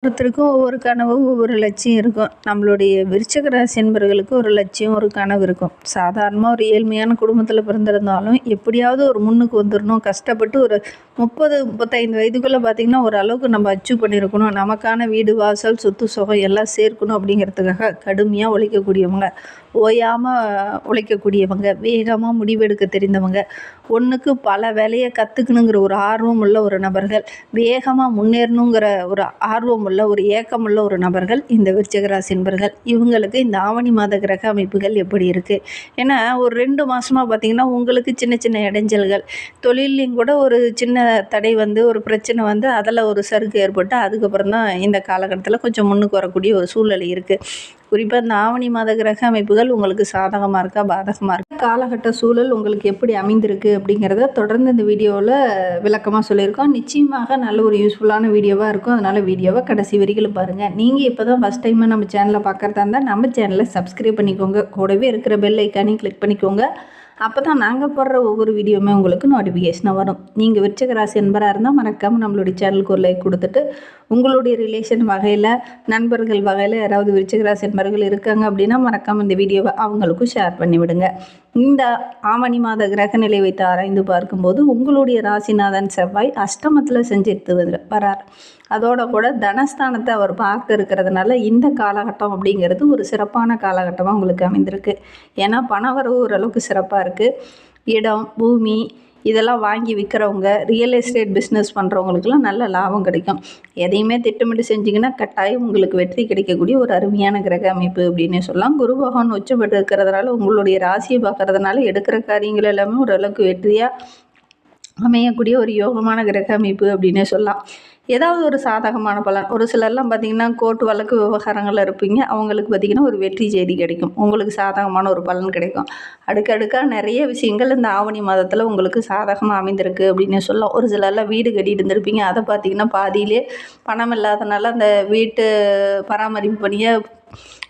ஒவ்வொருத்தருக்கும் ஒவ்வொரு கனவு, ஒவ்வொரு லட்சியம் இருக்கும். நம்மளுடைய விருச்சிக ராசி என்பவர்களுக்கு ஒரு லட்சியம், ஒரு கனவு இருக்கும். சாதாரணமாக ஒரு ஏழ்மையான குடும்பத்தில் பிறந்திருந்தாலும் எப்படியாவது ஒரு முன்னுக்கு வந்துடணும், கஷ்டப்பட்டு ஒரு 30-35 வயதுக்குள்ளே பார்த்திங்கன்னா ஓரளவுக்கு நம்ம அச்சீவ் பண்ணியிருக்கணும், நமக்கான வீடு வாசல் சொத்து சுகம் எல்லாம் சேர்க்கணும் அப்படிங்கிறதுக்காக கடுமையாக உழைக்கக்கூடியவங்க, ஓயாமல் உழைக்கக்கூடியவங்க, வேகமாக முடிவெடுக்க தெரிந்தவங்க, ஒன்றுக்கு பல வேலையை கற்றுக்கணுங்கிற ஒரு ஆர்வம் உள்ள ஒரு நபர்கள், வேகமாக முன்னேறணுங்கிற ஒரு ஆர்வம் உள்ள ஒரு ஏக்கமுள்ள ஒரு நபர்கள் இந்த விருச்சிக ராசி என்பர்கள். இவங்களுக்கு இந்த ஆவணி மாத கிரக அமைப்புகள் எப்படி இருக்குது? ஏன்னா ஒரு 2 மாதமாக பார்த்திங்கன்னா உங்களுக்கு சின்ன சின்ன இடைஞ்சல்கள், தொழிலையும் கூட ஒரு சின்ன தடை வந்து ஒரு பிரச்சனை வந்து அதில் ஒரு சறுக்கு ஏற்பட்டு அதுக்கப்புறம் தான் இந்த காலகட்டத்தில் கொஞ்சம் முன்னுக்கு வரக்கூடிய ஒரு சூழ்நிலை இருக்குது. குறிப்பாக இந்த ஆவணி மாத கிரக அமைப்புகள் உங்களுக்கு சாதகமாக இருக்கா, பாதகமாக இருக்கா, காலகட்ட சூழல் உங்களுக்கு எப்படி அமைந்திருக்கு அப்படிங்கிறத தொடர்ந்து இந்த வீடியோவில் விளக்கமாக சொல்லியிருக்கோம். நிச்சயமாக நல்ல ஒரு யூஸ்ஃபுல்லான வீடியோவாக இருக்கும். அதனால் வீடியோவை கடைசி வரைக்கும் பாருங்கள். நீங்கள் இப்போ தான் ஃபஸ்ட் டைமாக நம்ம சேனலை பார்க்குறதா இருந்தால் நம்ம சேனலை சப்ஸ்கிரைப் பண்ணிக்கோங்க, கூடவே இருக்கிற பெல் ஐக்கானையும் கிளிக் பண்ணிக்கோங்க. அப்போ தான் நாங்கள் போடுற ஒவ்வொரு வீடியோவுமே உங்களுக்கு நோட்டிஃபிகேஷனாக வரும். நீங்கள் விருச்சிக ராசி என்பராக இருந்தால் மறக்காமல் நம்மளுடைய சேனலுக்கு ஒரு லைக் கொடுத்துட்டு, உங்களுடைய ரிலேஷன் வகையில், நண்பர்கள் வகையில் யாராவது விருச்சிக ராசி என்பர்கள் இருக்காங்க அப்படின்னா மறக்காமல் இந்த வீடியோவை அவங்களுக்கும் ஷேர் பண்ணிவிடுங்க. இந்த ஆவணி மாத கிரக நிலை வைத்து ஆராய்ந்து பார்க்கும்போது உங்களுடைய ராசிநாதன் செவ்வாய் அஷ்டமத்தில் செஞ்சுட்டு வரார். அதோட கூட தனஸ்தானத்தை அவர் பார்த்து இருக்கிறதுனால இந்த காலகட்டம் அப்படிங்கிறது ஒரு சிறப்பான காலகட்டமாக உங்களுக்கு அமைந்திருக்கு. ஏன்னா பணவரவு ஓரளவுக்கு சிறப்பாக இருக்குது. இடம், பூமி இதெல்லாம் வாங்கி விற்கிறவங்க, ரியல் எஸ்டேட் பிஸ்னஸ் பண்ணுறவங்களுக்குலாம் நல்ல லாபம் கிடைக்கும். எதையுமே திட்டமிட்டு செஞ்சிங்கன்னா கட்டாயம் உங்களுக்கு வெற்றி கிடைக்கக்கூடிய ஒரு அருமையான கிரக அமைப்பு அப்படின்னே சொல்லலாம். குரு பகவான் உச்சப்பட்டு இருக்கிறதுனால உங்களுடைய ராசியை பார்க்கறதுனால எடுக்கிற காரியங்கள் எல்லாமே ஓரளவுக்கு வெற்றியாக அமையக்கூடிய ஒரு யோகமான கிரக அமைப்பு அப்படின்னே சொல்லலாம். ஏதாவது ஒரு சாதகமான பலன், ஒரு சிலர்லாம் பார்த்திங்கன்னா கோர்ட் வழக்கு விவகாரங்களில் இருப்பீங்க, அவங்களுக்கு பார்த்திங்கன்னா ஒரு வெற்றி செய்தி கிடைக்கும், உங்களுக்கு சாதகமான ஒரு பலன் கிடைக்கும். அடுக்கடுக்காக நிறைய விஷயங்கள் இந்த ஆவணி மாதத்தில் உங்களுக்கு சாதகமாக அமைந்திருக்கு அப்படின்னு சொல்லலாம். ஒரு சிலர்லாம் வீடு கட்டிட்டு இருந்திருப்பீங்க, அதை பார்த்திங்கன்னா பாதியிலே பணம் இல்லாதனால அந்த வீட்டு பராமரிப்பு பணியை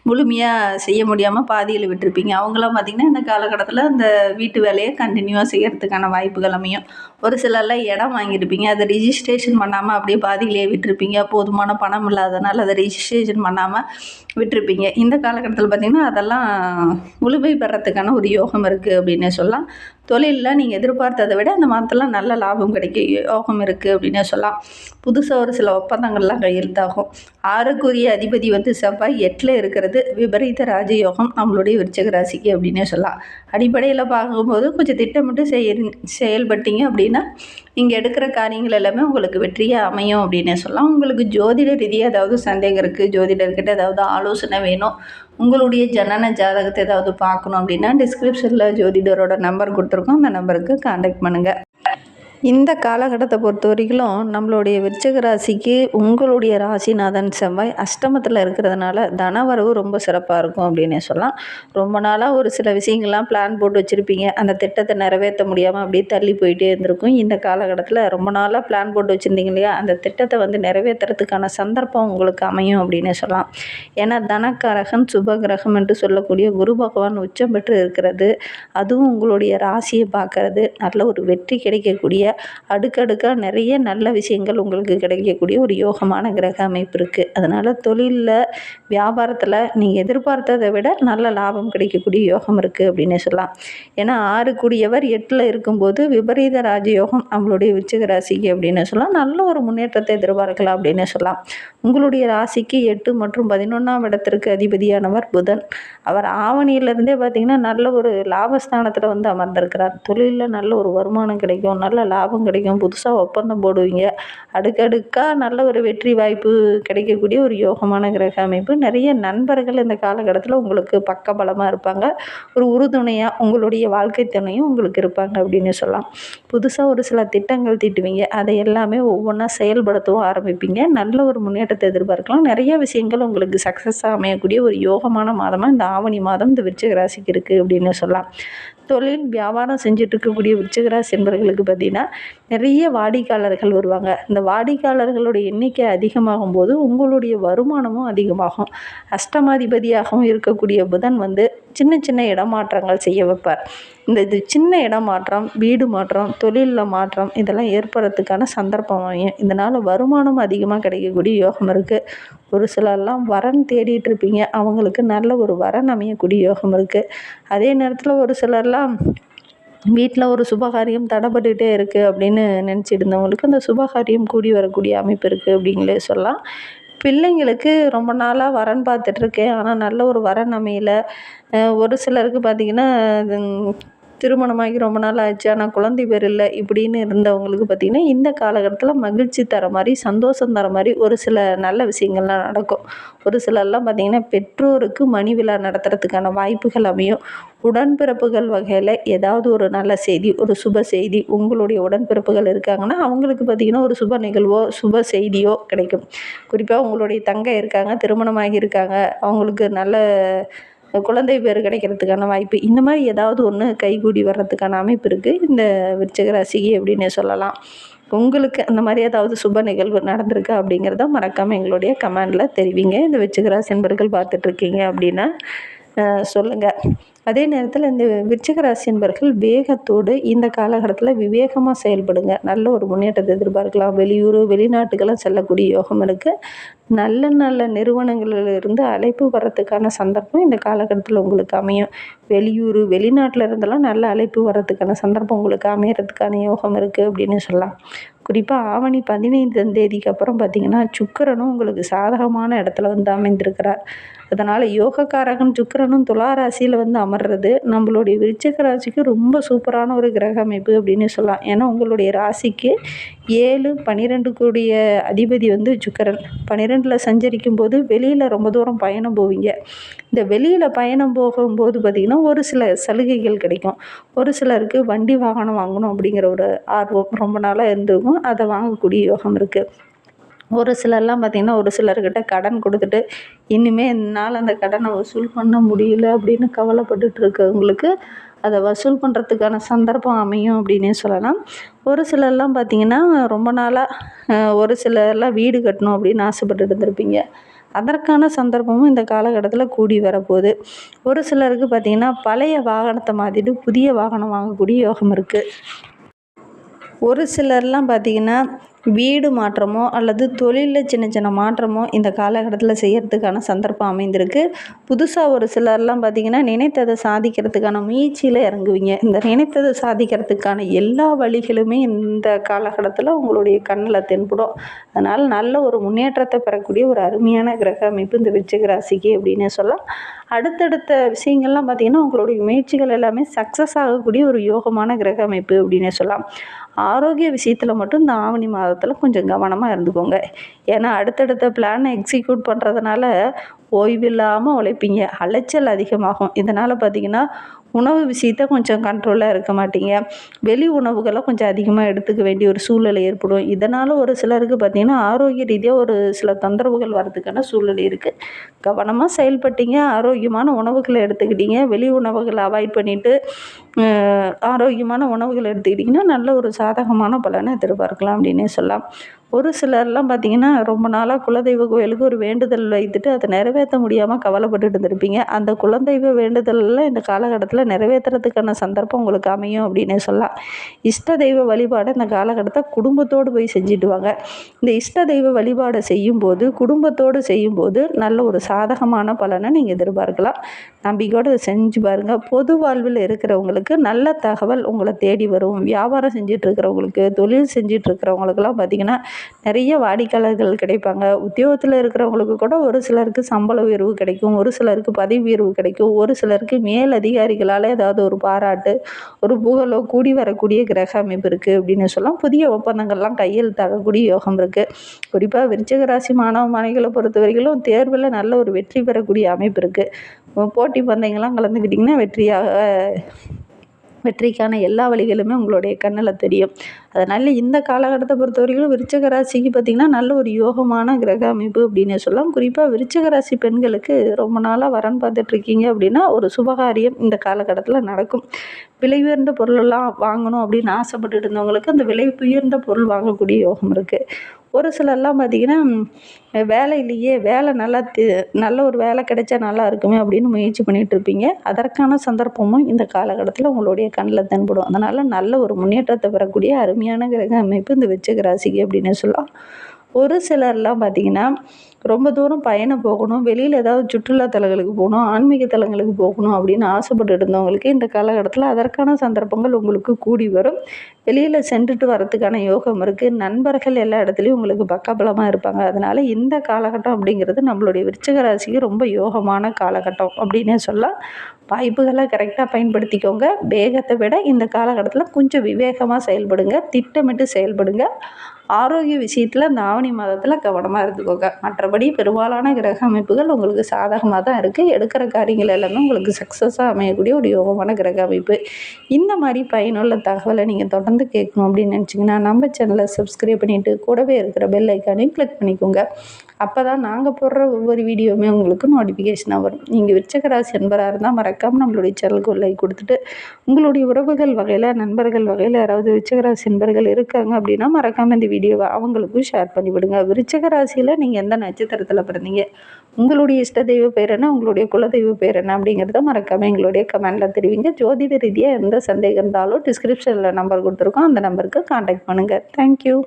முழுமையாக செய்ய முடியாமல் பாதியில் விட்டுருப்பீங்க. அவங்களாம் பார்த்திங்கன்னா இந்த காலகட்டத்தில் அந்த வீட்டு வேலையை கண்டினியூவாக செய்கிறதுக்கான வாய்ப்புகள் அமையும். ஒரு சிலர்லாம் இடம் வாங்கியிருப்பீங்க, அதை ரிஜிஸ்ட்ரேஷன் பண்ணாமல் அப்படியே பாதியிலே விட்டுருப்பீங்க, போதுமான பணம் இல்லாதனால அதை ரிஜிஸ்ட்ரேஷன் பண்ணாமல் விட்டுருப்பீங்க. இந்த காலகட்டத்தில் பார்த்திங்கன்னா அதெல்லாம் முழுமை பெறத்துக்கான ஒரு யோகம் இருக்குது அப்படின்னே சொல்லலாம். தொழிலில் நீங்கள் எதிர்பார்த்ததை விட அந்த மாதத்தில் நல்ல லாபம் கிடைக்க யோகம் இருக்குது அப்படின்னே சொல்லலாம். புதுசாக ஒரு சில ஒப்பந்தங்கள்லாம் கையெழுத்தாகும். 6க்குரிய அதிபதி வந்து செவ்வாய் 8ல் இருக்கிறது விபரீத ராஜயோகம் நம்மளுடைய விருச்சிக ராசிக்கு அப்படின்னே சொல்லலாம். அடிப்படையில் பார்க்கும்போது கொஞ்சம் திட்டமிட்டு செயல்பட்டீங்க அப்படின்னா நீங்கள் எடுக்கிற காரியங்கள் எல்லாமே உங்களுக்கு வெற்றியாக அமையும் அப்படின்னே சொல்லலாம். உங்களுக்கு ஜோதிட ரீதியாக ஏதாவது சந்தேகம் இருக்குது, ஜோதிடர்கிட்ட ஏதாவது ஆலோசனை வேணும், உங்களுடைய ஜனன ஜாதகத்தை ஏதாவது பார்க்கணும் அப்படின்னா டிஸ்கிரிப்ஷனில் ஜோதிடரோட நம்பர் கொடுத்துருக்கோம், அந்த நம்பருக்கு கான்டாக்ட் பண்ணுங்கள். இந்த காலகட்டத்தை பொறுத்த வரைக்கும் நம்மளுடைய விருச்சிக ராசிக்கு உங்களுடைய ராசிநாதன் செவ்வாய் அஷ்டமத்தில் இருக்கிறதுனால தனவரவு ரொம்ப சிறப்பாக இருக்கும் அப்படின்னே சொல்லலாம். ரொம்ப நாளாக ஒரு சில விஷயங்கள்லாம் பிளான் போட்டு வச்சுருப்பீங்க, அந்த திட்டத்தை நிறைவேற்ற முடியாமல் அப்படியே தள்ளி போயிட்டே இருந்திருக்கும். இந்த காலகட்டத்தில் ரொம்ப நாளாக பிளான் போட்டு வச்சுருந்தீங்க இல்லையா, அந்த திட்டத்தை வந்து நிறைவேற்றுறதுக்கான சந்தர்ப்பம் உங்களுக்கு அமையும் அப்படின்னே சொல்லலாம். ஏன்னா தனக்காரகன் சுபகிரகம் என்று சொல்லக்கூடிய குரு பகவான் உச்சம் பெற்று இருக்கிறது, அதுவும் உங்களுடைய ராசியை பார்க்கறது, நல்ல ஒரு வெற்றி கிடைக்கக்கூடிய அடுக்கடுக்காக நிறைய நல்ல விஷயங்கள் உங்களுக்கு கிடைக்கக்கூடிய ஒரு யோகமான கிரக அமைப்பு இருக்குது. அதனால் தொழிலில், வியாபாரத்தில் நீங்கள் எதிர்பார்த்ததை விட நல்ல லாபம் கிடைக்கக்கூடிய யோகம் இருக்குது அப்படின்னே சொல்லலாம். ஏன்னா 6 8ல் இருக்கும்போது விபரீத ராஜயோகம் நம்மளுடைய விருச்சிக ராசிக்கு அப்படின்னு சொல்லலாம். நல்ல ஒரு முன்னேற்றத்தை எதிர்பார்க்கலாம் அப்படின்னே சொல்லலாம். உங்களுடைய ராசிக்கு 8 மற்றும் 11ஆம் இடத்திற்கு அதிபதியானவர் புதன். அவர் ஆவணியிலிருந்தே பார்த்திங்கன்னா நல்ல ஒரு லாபஸ்தானத்தில் வந்து அமர்ந்திருக்கிறார். தொழிலில் நல்ல ஒரு வருமானம் கிடைக்கும், நல்ல லாபம் கிடைக்கும், புதுசாக ஒப்பந்தம் போடுவீங்க, அடுக்கடுக்காக நல்ல ஒரு வெற்றி வாய்ப்பு கிடைக்கக்கூடிய ஒரு யோகமான கிரக அமைப்பு. நிறைய நண்பர்கள் இந்த காலகட்டத்தில் உங்களுக்கு பக்கபலமாக இருப்பாங்க, ஒரு உறுதுணையாக உங்களுடைய வாழ்க்கை துணையும் உங்களுக்கு இருப்பாங்க அப்படின்னு சொல்லலாம். புதுசாக ஒரு சில திட்டங்கள் தீட்டுவீங்க, அதை எல்லாமே ஒவ்வொன்றா செயல்படுத்தவும் ஆரம்பிப்பீங்க, நல்ல ஒரு முன்னேற்றத்தை எதிர்பார்க்கலாம். நிறைய விஷயங்கள் உங்களுக்கு சக்ஸஸாக அமையக்கூடிய ஒரு யோகமான மாதமாக இந்த ஆவணி மாதம் இந்த விருச்சிக ராசிக்கு இருக்குது அப்படின்னு சொல்லலாம். தொழில் வியாபாரம் செஞ்சுட்டு இருக்கக்கூடிய விருச்சிக ராசி என்பவர்களுக்கு பார்த்திங்கன்னா நிறைய வாடிக்கையாளர்கள் வருவாங்க. இந்த வாடிக்கையாளர்களுடைய எண்ணிக்கை அதிகமாகும் போது உங்களுடைய வருமானமும் அதிகமாகும். அஷ்டமாதிபதியாகவும் இருக்கக்கூடிய புதன் வந்து சின்ன சின்ன இடமாற்றங்கள் செய்ய வைப்பார். இது சின்ன இடமாற்றம், வீடு மாற்றம், தொழிலில் மாற்றம் இதெல்லாம் ஏற்படுறதுக்கான சந்தர்ப்பம் அமையும். இதனால் வருமானம் அதிகமாக கிடைக்கக்கூடிய யோகம் இருக்குது. ஒரு சிலர்லாம் வரன் தேடிட்டு இருப்பீங்க, அவங்களுக்கு நல்ல ஒரு வரன் அமையக்கூடிய யோகம் இருக்குது. அதே நேரத்தில் ஒரு சிலர்லாம் வீட்டில் ஒரு சுபகாரியம் தடைப்பட்டுகிட்டே இருக்குது அப்படின்னு நினச்சிட்டு இருந்தவங்களுக்கு அந்த சுபகாரியம் கூடி வரக்கூடிய அமைப்பு இருக்குது அப்படிங்களே சொல்லலாம். பிள்ளைங்களுக்கு ரொம்ப நாளாக வரன் பார்த்துட்ருக்கேன், ஆனால் நல்ல ஒரு வரன் அமையல. ஒரு சிலருக்கு பார்த்திங்கன்னா திருமணமாகி ரொம்ப நாள் ஆச்சு, ஆனால் குழந்தை பேர் இல்லை இப்படின்னு இருந்தவங்களுக்கு பார்த்திங்கன்னா இந்த காலகட்டத்தில் மகிழ்ச்சி தர மாதிரி, சந்தோஷம் தர மாதிரி ஒரு சில நல்ல விஷயங்கள்லாம் நடக்கும். ஒரு சிலர்லாம் பார்த்திங்கன்னா பெற்றோருக்கு மணி விழா நடத்துறதுக்கான வாய்ப்புகள் அமையும். உடன்பிறப்புகள் வகையில் ஏதாவது ஒரு நல்ல செய்தி, ஒரு சுப செய்தி, உங்களுடைய உடன்பிறப்புகள் இருக்காங்கன்னா அவங்களுக்கு பார்த்திங்கன்னா ஒரு சுப நிகழ்வோ சுப செய்தியோ கிடைக்கும். குறிப்பாக உங்களுடைய தங்கை இருக்காங்க, திருமணமாகி இருக்காங்க, அவங்களுக்கு நல்ல குழந்தை பேர் கிடைக்கிறதுக்கான வாய்ப்பு, இந்த மாதிரி ஏதாவது ஒன்று கைகூடி வர்றதுக்கான அமைப்பு இருக்குது இந்த விருச்சிக ராசிக்கு அப்படின்னு சொல்லலாம். உங்களுக்கு அந்த மாதிரி ஏதாவது சுப நிகழ்வு நடந்திருக்கா அப்படிங்கிறத மறக்காமல் எங்களுடைய கமெண்டில் தெரிவிங்க. இந்த விருச்சிக ராசி என்பர்கள் பார்த்துட்ருக்கீங்க அப்படின்னா சொல்லுங்கள். அதே நேரத்தில் இந்த விருச்சிக ராசி என்பர்கள் வேகத்தோடு இந்த காலகட்டத்தில் விவேகமாக செயல்படுங்க. நல்ல ஒரு முன்னேற்றத்தை எதிர்பார்க்கலாம். வெளியூர் வெளிநாட்டுக்கெல்லாம் செல்லக்கூடிய யோகம் இருக்குது. நல்ல நல்ல நிறுவனங்களிலிருந்து அழைப்பு வர்றதுக்கான சந்தர்ப்பம் இந்த காலகட்டத்தில் உங்களுக்கு அமையும். வெளியூர் வெளிநாட்டில் இருந்தெல்லாம் நல்ல அழைப்பு வர்றதுக்கான சந்தர்ப்பம் உங்களுக்கு அமையறதுக்கான யோகம் இருக்குது அப்படின்னு சொல்லலாம். குறிப்பாக ஆவணி 15ஆம் தேதிக்கு அப்புறம் பார்த்திங்கன்னா சுக்கிரனும் உங்களுக்கு சாதகமான இடத்துல வந்து அமைந்திருக்கிறார். அதனால் யோகக்காரகன் சுக்கிரனும் துலா ராசியில் வந்து அமர்றது நம்மளுடைய விருச்சிக ராசிக்கு ரொம்ப சூப்பரான ஒரு கிரக அமைப்பு அப்படின்னு சொல்லலாம். ஏன்னா உங்களுடைய ராசிக்கு 7, 12 கூடிய அதிபதி வந்து சுக்கிரன் 12ல் சஞ்சரிக்கும் போது வெளியில் ரொம்ப தூரம் பயணம் போவீங்க. இந்த வெளியில் பயணம் போகும்போது பார்த்திங்கன்னா ஒரு சில சலுகைகள் கிடைக்கும். ஒரு சிலருக்கு வண்டி வாகனம் வாங்கணும் அப்படிங்கிற ஒரு ஆர்வம் ரொம்ப நாளாக இருந்திருக்கும், அதை வாங்கக்கூடிய யோகம் இருக்குது. ஒரு சிலர்லாம் பார்த்திங்கன்னா ஒரு சிலர்கிட்ட கடன் கொடுத்துட்டு இனிமேல் என்னால் அந்த கடனை வசூல் பண்ண முடியல அப்படின்னு கவலைப்பட்டுட்டு இருக்கவங்களுக்கு அதை வசூல் பண்ணுறதுக்கான சந்தர்ப்பம் அமையும் அப்படின்னே சொல்லலாம். ஒரு சிலர்லாம் பார்த்திங்கன்னா ரொம்ப நாளாக ஒரு சிலர்லாம் வீடு கட்டணும் அப்படின்னு ஆசைப்பட்டுட்டு இருந்திருப்பீங்க. அதற்கான சந்தர்ப்பமும் இந்த காலகட்டத்தில் கூடி வரப்போகுது. ஒரு சிலருக்கு பார்த்திங்கன்னா பழைய வாகனத்தை மாற்றிட்டு புதிய வாகனம் வாங்கக்கூடிய யோகம் இருக்குது. ஒரு சிலர்லாம் பார்த்திங்கன்னா வீடு மாற்றமோ அல்லது தொழிலில் சின்ன சின்ன மாற்றமோ இந்த காலகட்டத்தில் செய்கிறதுக்கான சந்தர்ப்பம் அமைந்திருக்கு. புதுசாக ஒரு சிலர்லாம் பார்த்திங்கன்னா நினைத்ததை சாதிக்கிறதுக்கான முயற்சியில் இறங்குவீங்க. இந்த நினைத்ததை சாதிக்கிறதுக்கான எல்லா வழிகளுமே இந்த காலகட்டத்தில் உங்களுடைய கண்ணில் தென்படும். அதனால் நல்ல ஒரு முன்னேற்றத்தை பெறக்கூடிய ஒரு அருமையான கிரக அமைப்பு இந்த விருச்சிக ராசிக்கு அப்படின்னு சொல்லலாம். அடுத்தடுத்த விஷயங்கள்லாம் பார்த்திங்கன்னா உங்களுடைய முயற்சிகள் எல்லாமே சக்ஸஸ் ஆகக்கூடிய ஒரு யோகமான கிரக அமைப்பு அப்படின்னே சொல்லலாம். ஆரோக்கிய விஷயத்தில் மட்டும் இந்த ஆவணி மாதத்தில் கொஞ்சம் கவனமாக இருந்துக்கோங்க. ஏன்னா அடுத்தடுத்த பிளானை எக்ஸிக்யூட் பண்ணுறதுனால ஓய்வில்லாமல் உழைப்பீங்க, அலைச்சல் அதிகமாகும். இதனால் பார்த்திங்கன்னா உணவு விஷயத்த கொஞ்சம் கண்ட்ரோலாக இருக்க மாட்டீங்க. வெளி உணவுகளை கொஞ்சம் அதிகமாக எடுத்துக்க வேண்டிய ஒரு சூழ்நிலை ஏற்படும். இதனால் ஒரு சிலருக்கு பார்த்திங்கன்னா ஆரோக்கிய ரீதியாக ஒரு சில தொந்தரவுகள் வர்றதுக்கான சூழ்நிலை இருக்குது. கவனமாக செயல்பட்டீங்க, ஆரோக்கியமான உணவுகளை எடுத்துக்கிட்டீங்க, வெளி உணவுகளை அவாய்ட் பண்ணிவிட்டு ஆரோக்கியமான உணவுகளை எடுத்துக்கிட்டிங்கன்னா நல்ல ஒரு சாதகமான பலனை எதிர்பார்க்கலாம் அப்படின்னே சொல்லலாம். ஒரு சிலர்லாம் பார்த்திங்கன்னா ரொம்ப நாளாக குலதெய்வ கோயிலுக்கு ஒரு வேண்டுதல் வைத்துட்டு அதை நிறைவேற்ற முடியாமல் கவலைப்பட்டுட்டு இருந்திருப்பீங்க. அந்த குலதெய்வ வேண்டுதலில் இந்த காலகட்டத்தில் நிறைவேற்றுறதுக்கான சந்தர்ப்பம் உங்களுக்கு அமையும் அப்படின்னே சொல்லலாம். இஷ்ட தெய்வ வழிபாடு இந்த காலகட்டத்தை குடும்பத்தோடு போய் செஞ்சுட்டு வாங்க. இந்த இஷ்ட தெய்வ வழிபாடை செய்யும்போது குடும்பத்தோடு செய்யும்போது நல்ல ஒரு சாதகமான பலனை நீங்கள் எதிர்பார்க்கலாம். நம்பிக்கையோடு அதை செஞ்சு பாருங்கள். பொது வாழ்வில் இருக்கிறவங்களுக்கு நல்ல தகவல் உங்களை தேடி வரும். வியாபாரம் செஞ்சுட்டு இருக்கிறவங்களுக்கு, தொழில் செஞ்சுட்டு இருக்கிறவங்களுக்கெல்லாம் பார்த்திங்கன்னா நிறைய வாடிக்கையாளர்கள் கிடைப்பாங்க. உத்தியோகத்தில் இருக்கிறவங்களுக்கு கூட ஒரு சிலருக்கு சம்பள உயர்வு கிடைக்கும், ஒரு சிலருக்கு பதவி உயர்வு கிடைக்கும், ஒரு சிலருக்கு மேல் அதிகாரிகளால் ஏதாவது ஒரு பாராட்டு, ஒரு புகழோ கூடி வரக்கூடிய கிரக அமைப்பு இருக்குது அப்படின்னு சொல்லலாம். புதிய ஒப்பந்தங்கள்லாம் கையெழுத்தாகக்கூடிய யோகம் இருக்குது. குறிப்பாக விருச்சிக ராசி மாணவ மாணவிகளை பொறுத்த வரைக்கும் தேர்வில் நல்ல ஒரு வெற்றி பெறக்கூடிய அமைப்பு இருக்குது. போட்டி பந்தயங்கள்லாம் கலந்துக்கிட்டிங்கன்னா வெற்றிக்கான எல்லா வழிகளுமே உங்களுடைய கண்ணில் தெரியும். அதனால் இந்த காலகட்டத்தை பொறுத்த வரைக்கும் விருச்சிக ராசிக்கு பார்த்திங்கன்னா நல்ல ஒரு யோகமான கிரக அமைப்பு அப்படின்னு சொல்லலாம். குறிப்பாக விருச்சிக ராசி பெண்களுக்கு ரொம்ப நாளாக வரன் பார்த்துட்ருக்கீங்க அப்படின்னா ஒரு சுபகாரியம் இந்த காலகட்டத்தில் நடக்கும். விலை உயர்ந்த பொருளெல்லாம் வாங்கணும் அப்படின்னு ஆசைப்பட்டுட்டு இருந்தவங்களுக்கு அந்த விலை உயர்ந்த பொருள் வாங்கக்கூடிய யோகம் இருக்குது. ஒரு சிலர்லாம் பார்த்திங்கன்னா வேலையிலேயே வேலை நல்ல ஒரு வேலை கிடைச்சா நல்லா இருக்குமே அப்படின்னு முயற்சி பண்ணிகிட்டு இருப்பீங்க. அதற்கான சந்தர்ப்பமும் இந்த காலகட்டத்தில் உங்களுடைய கண்ணில் தென்படும். அதனால் நல்ல ஒரு முன்னேற்றத்தை பெறக்கூடிய அருமையான கிரக அமைப்பு இந்த விருச்சிக ராசிக்கு அப்படின்னு சொல்லலாம். ஒரு சிலர்லாம் பார்த்திங்கன்னா ரொம்ப தூரம் பயணம் போகணும், வெளியில் ஏதாவது சுற்றுலா தலங்களுக்கு போகணும், ஆன்மீக தலங்களுக்கு போகணும் அப்படின்னு ஆசைப்பட்டு இருந்தவங்களுக்கு இந்த காலகட்டத்தில் அதற்கான சந்தர்ப்பங்கள் உங்களுக்கு கூடி வரும். வெளியில் சென்றுட்டு வரத்துக்கான யோகம் இருக்குது. நண்பர்கள் எல்லா இடத்துலையும் உங்களுக்கு பக்கபலமாக இருப்பாங்க. அதனால் இந்த காலகட்டம் அப்படிங்கிறது நம்மளுடைய விருச்சிக ராசிக்கு ரொம்ப யோகமான காலகட்டம் அப்படின்னே சொல்லலாம். வாய்ப்புகளை கரெக்டாக பயன்படுத்திக்கோங்க. வேகத்தை விட இந்த காலகட்டத்தில் கொஞ்சம் விவேகமாக செயல்படுங்க, திட்டமிட்டு செயல்படுங்க. ஆரோக்கிய விஷயத்தில் இந்த ஆவணி மாதத்தில் கவனமாக இருந்துக்கோங்க. மற்றபடி பெரும்பாலான கிரக அமைப்புகள் உங்களுக்கு சாதகமாக தான் இருக்குது. எடுக்கிற காரியங்கள் எல்லாமே உங்களுக்கு சக்ஸஸாக அமையக்கூடிய ஒரு யோகமான கிரக அமைப்பு. இந்த மாதிரி பயனுள்ள தகவலை நீங்கள் தொடர்ந்து கேட்கணும் அப்படின்னு நினச்சிங்கன்னா நம்ம சேனலை சப்ஸ்கிரைப் பண்ணிவிட்டு கூடவே இருக்கிற பெல் ஐக்கானையும் கிளிக் பண்ணிக்கோங்க. அப்போ தான் நாங்கள் போடுற ஒவ்வொரு வீடியோவுமே உங்களுக்கு நோட்டிஃபிகேஷனாக வரும். நீங்கள் விருச்சிக ராசி என்பராக இருந்தால் மறக்காமல் நம்மளுடைய சேனலுக்கு ஒரு லைக் கொடுத்துட்டு உங்களுடைய உறவுகள் வகையில் நண்பர்கள் வகையில் யாராவது விருச்சிக ராசி என்பர்கள் இருக்காங்க அப்படின்னா மறக்காமல் இந்த வீடியோவை அவங்களுக்கும் ஷேர் பண்ணிவிடுங்க. விருச்சிக ராசியில் நீங்கள் எந்த நட்சத்திரத்தில் பிறந்தீங்க, உங்களுடைய இஷ்ட தெய்வ பேர் என்ன, உங்களுடைய குலதெய்வ பேர் என்ன அப்படிங்கிறத மறக்காமல் எங்களுடைய கமெண்டில் தெரிவிங்க. ஜோதிட ரீதியாக எந்த சந்தேகம் இருந்தாலும் டிஸ்கிரிப்ஷனில் நம்பர் கொடுத்துருக்கோம், அந்த நம்பருக்கு கான்டாக்ட் பண்ணுங்கள். தேங்க்யூ.